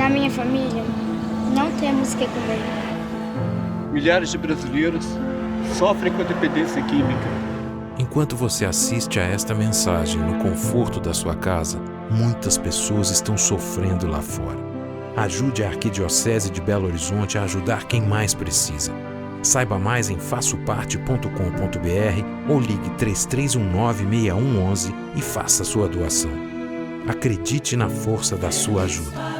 Na minha família, não temos o que comer. Milhares de brasileiros sofrem com a dependência química. Enquanto você assiste a esta mensagem no conforto da sua casa, muitas pessoas estão sofrendo lá fora. Ajude a Arquidiocese de Belo Horizonte a ajudar quem mais precisa. Saiba mais em façoparte.com.br ou ligue 3319-6111 e faça sua doação. Acredite na força da sua ajuda.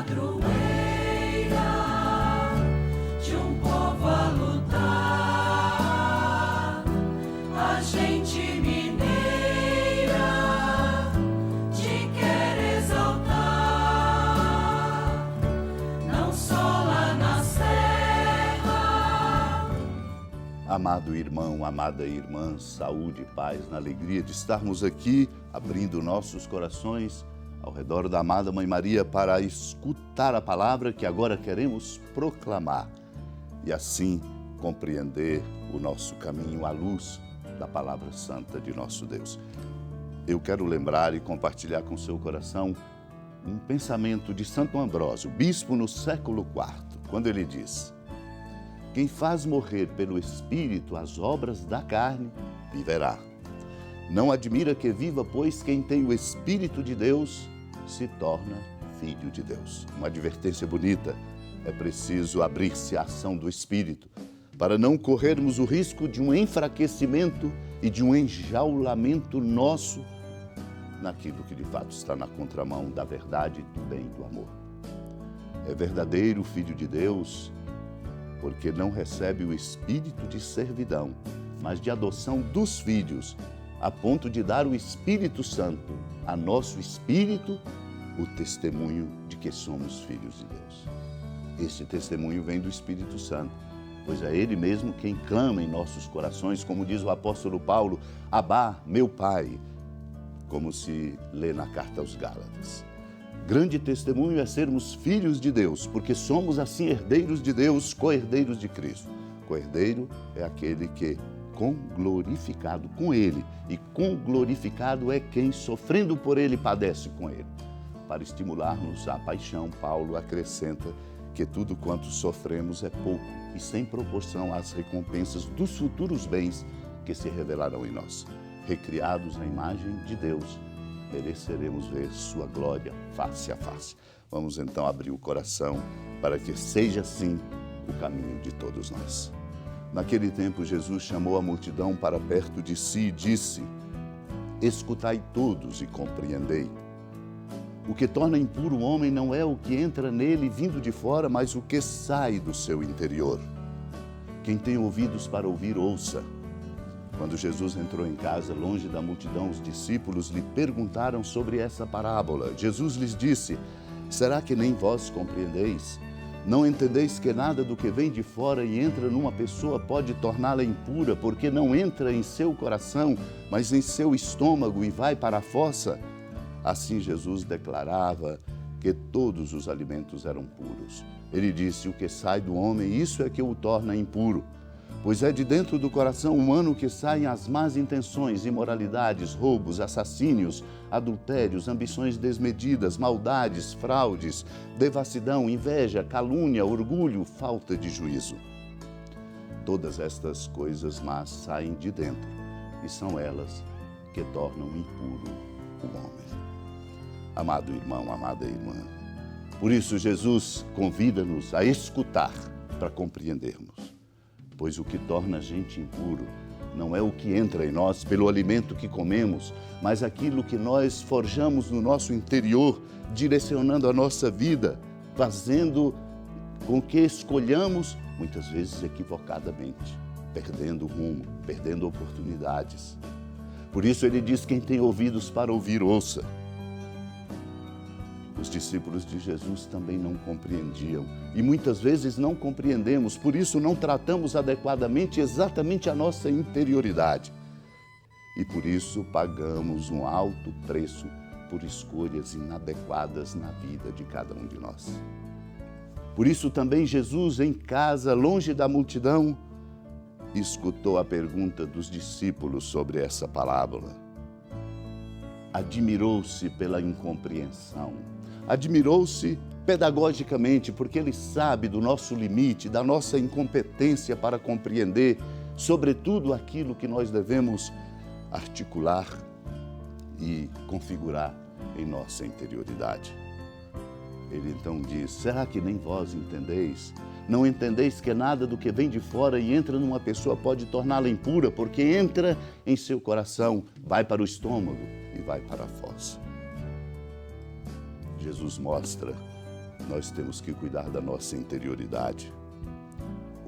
Amado irmão, amada irmã, saúde e paz, na alegria de estarmos aqui, abrindo nossos corações ao redor da amada Mãe Maria para escutar a palavra que agora queremos proclamar e assim compreender o nosso caminho à luz da palavra santa de nosso Deus. Eu quero lembrar e compartilhar com seu coração um pensamento de Santo Ambrósio, bispo no século IV, quando ele diz: quem faz morrer pelo Espírito as obras da carne, viverá. Não admira que viva, pois quem tem o Espírito de Deus se torna filho de Deus. Uma advertência bonita. É preciso abrir-se à ação do Espírito para não corrermos o risco de um enfraquecimento e de um enjaulamento nosso naquilo que de fato está na contramão da verdade, do bem e do amor. É verdadeiro filho de Deus porque não recebe o espírito de servidão, mas de adoção dos filhos, a ponto de dar o Espírito Santo a nosso espírito, o testemunho de que somos filhos de Deus. Este testemunho vem do Espírito Santo, pois é Ele mesmo quem clama em nossos corações, como diz o apóstolo Paulo, Abá, meu Pai, como se lê na carta aos Gálatas. Grande testemunho é sermos filhos de Deus, porque somos assim herdeiros de Deus, co-herdeiros de Cristo. Co-herdeiro é aquele que conglorificado com Ele, e conglorificado é quem, sofrendo por Ele, padece com Ele. Para estimular-nos à paixão, Paulo acrescenta que tudo quanto sofremos é pouco e sem proporção às recompensas dos futuros bens que se revelarão em nós. Recriados à imagem de Deus, mereceremos ver sua glória face a face. Vamos então abrir o coração para que seja assim o caminho de todos nós. Naquele tempo, Jesus chamou a multidão para perto de si e disse: escutai todos e compreendei. O que torna impuro o homem não é o que entra nele vindo de fora, mas o que sai do seu interior. Quem tem ouvidos para ouvir, ouça. Quando Jesus entrou em casa, longe da multidão, os discípulos lhe perguntaram sobre essa parábola. Jesus lhes disse: será que nem vós compreendeis? Não entendeis que nada do que vem de fora e entra numa pessoa pode torná-la impura, porque não entra em seu coração, mas em seu estômago e vai para a fossa? Assim Jesus declarava que todos os alimentos eram puros. Ele disse: o que sai do homem, isso é que o torna impuro. Pois é de dentro do coração humano que saem as más intenções, imoralidades, roubos, assassínios, adultérios, ambições desmedidas, maldades, fraudes, devassidão, inveja, calúnia, orgulho, falta de juízo. Todas estas coisas más saem de dentro e são elas que tornam impuro o homem. Amado irmão, amada irmã, por isso Jesus convida-nos a escutar para compreendermos. Pois o que torna a gente impuro não é o que entra em nós pelo alimento que comemos, mas aquilo que nós forjamos no nosso interior, direcionando a nossa vida, fazendo com que escolhamos, muitas vezes equivocadamente, perdendo o rumo, perdendo oportunidades. Por isso ele diz: quem tem ouvidos para ouvir, ouça. Os discípulos de Jesus também não compreendiam e muitas vezes não compreendemos, por isso não tratamos adequadamente exatamente a nossa interioridade. E por isso pagamos um alto preço por escolhas inadequadas na vida de cada um de nós. Por isso também Jesus, em casa, longe da multidão, escutou a pergunta dos discípulos sobre essa parábola. Admirou-se pela incompreensão. Admirou-se pedagogicamente, porque Ele sabe do nosso limite, da nossa incompetência para compreender, sobretudo, aquilo que nós devemos articular e configurar em nossa interioridade. Ele então diz: será que nem vós entendeis? Não entendeis que nada do que vem de fora e entra numa pessoa pode torná-la impura, porque entra em seu coração, vai para o estômago e vai para a fossa. Jesus mostra, nós temos que cuidar da nossa interioridade.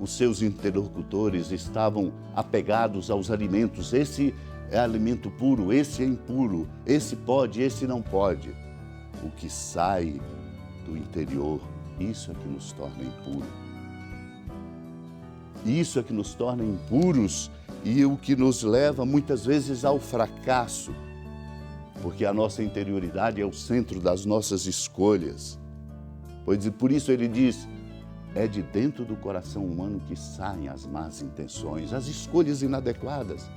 Os seus interlocutores estavam apegados aos alimentos. Esse é alimento puro, esse é impuro, esse pode, esse não pode. O que sai do interior, isso é que nos torna impuros. Isso é que nos torna impuros e o que nos leva muitas vezes ao fracasso, porque a nossa interioridade é o centro das nossas escolhas. Pois por isso ele diz, é de dentro do coração humano que saem as más intenções, as escolhas inadequadas.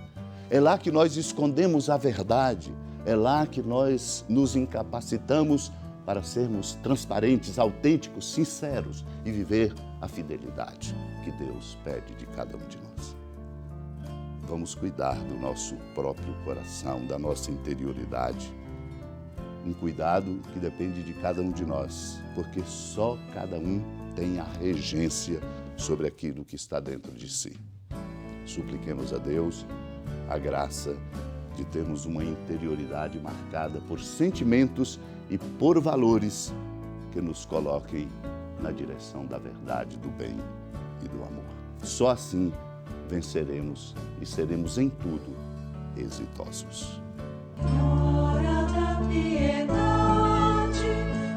É lá que nós escondemos a verdade, é lá que nós nos incapacitamos para sermos transparentes, autênticos, sinceros e viver a fidelidade que Deus pede de cada um de nós. Vamos cuidar do nosso próprio coração, da nossa interioridade. Um cuidado que depende de cada um de nós, porque só cada um tem a regência sobre aquilo que está dentro de si. Supliquemos a Deus a graça de termos uma interioridade marcada por sentimentos e por valores que nos coloquem na direção da verdade, do bem e do amor. Só assim venceremos e seremos em tudo exitosos. Hora da piedade,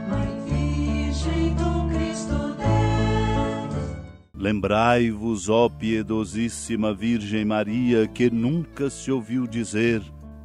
Mãe Virgem do Cristo Deus. Lembrai-vos, ó piedosíssima Virgem Maria, que nunca se ouviu dizer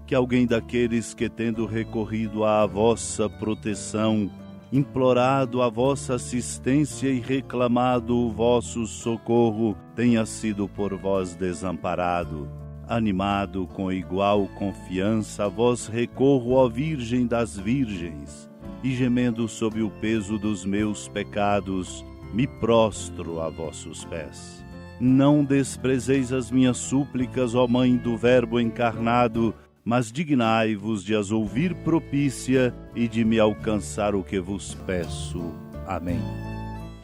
que alguém daqueles que, tendo recorrido à vossa proteção, implorado a vossa assistência e reclamado o vosso socorro, tenha sido por vós desamparado. Animado com igual confiança, a vós recorro, ó Virgem das Virgens, e gemendo sob o peso dos meus pecados, me prostro a vossos pés. Não desprezeis as minhas súplicas, ó Mãe do Verbo encarnado, mas dignai-vos de as ouvir propícia e de me alcançar o que vos peço. Amém.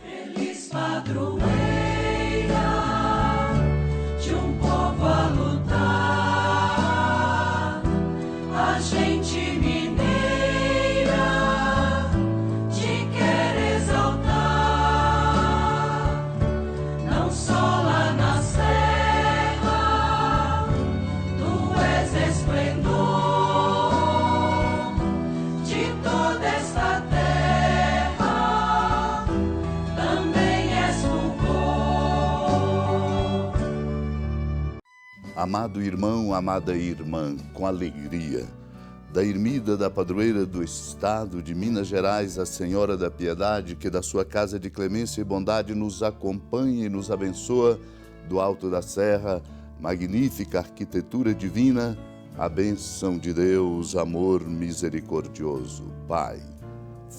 Feliz padroeira de um povo a lutar, a gente mineira te quer exaltar, não só lá na serra, tu és esplendor de toda esta terra, também és fulgor. Amado irmão, amada irmã, com alegria, da ermida da padroeira do Estado de Minas Gerais, a Senhora da Piedade, que da sua casa de clemência e bondade nos acompanha e nos abençoa, do alto da serra, magnífica arquitetura divina, a bênção de Deus, amor misericordioso, Pai,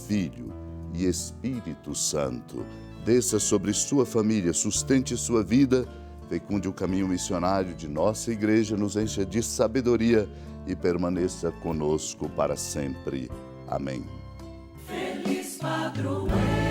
Filho e Espírito Santo, desça sobre sua família, sustente sua vida, fecunde o caminho missionário de nossa igreja, nos encha de sabedoria e permaneça conosco para sempre. Amém. Feliz padroeiro.